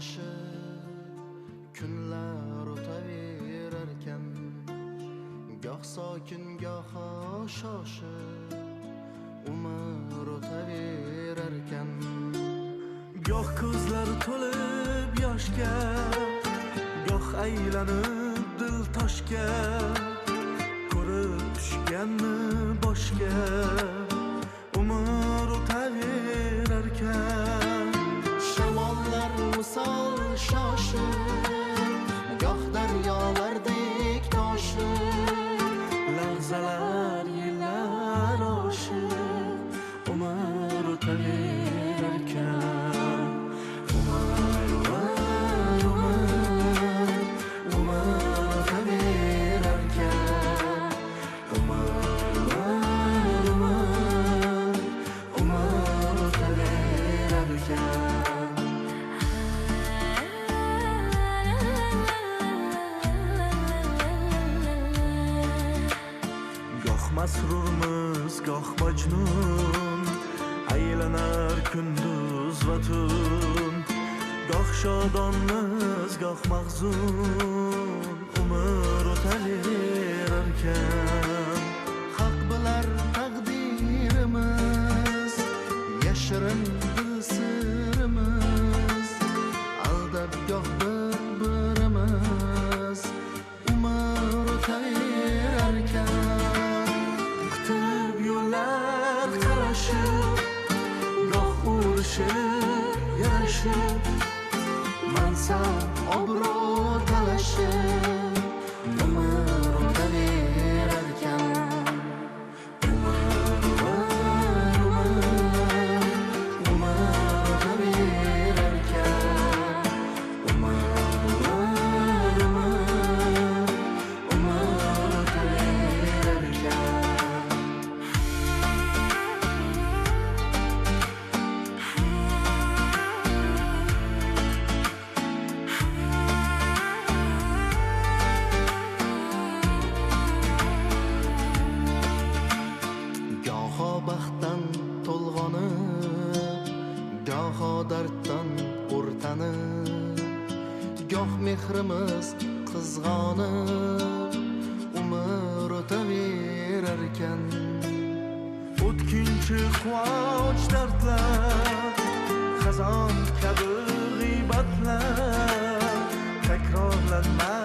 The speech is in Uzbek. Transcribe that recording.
talashib kunlar o'taverarkan, goh sokin goh shoshib umr o'taverarkan. Goh ko'zlari to'lib yoshga, goh aylanib dil toshga, ko'rib tushganni boshga umr o'taverarkan. Shamollar misol shoshib, goh daryolardek toshib, lahzalar yillar oshib umr o'taverarkan. Umr o'taverarkan. Umr o'taverarkan. Goh masrurmiz, goh majnun, aylanar kunduz va tun, goh shodonmiz, goh mahzun, umr o'taverarkan. Haq bilar taqdirimiz, yashirin dil sirimiz, aldab goh bir-birimiz umr o'taverarkan. Kutib yo'llar qarashib, goh urishib yarashib, mansab obro' talashib umr o'taverarkan. Umr o'taverarkan. Umr o'taverarkan. Goho baxtdan to'lg'onib, goho darddan o'rtanib, goh mehrimiz qizg'onib umr o'taverarkan. O'tkinchi quvonch dardlar, xazon kabi g'iybatlar takrorlanmas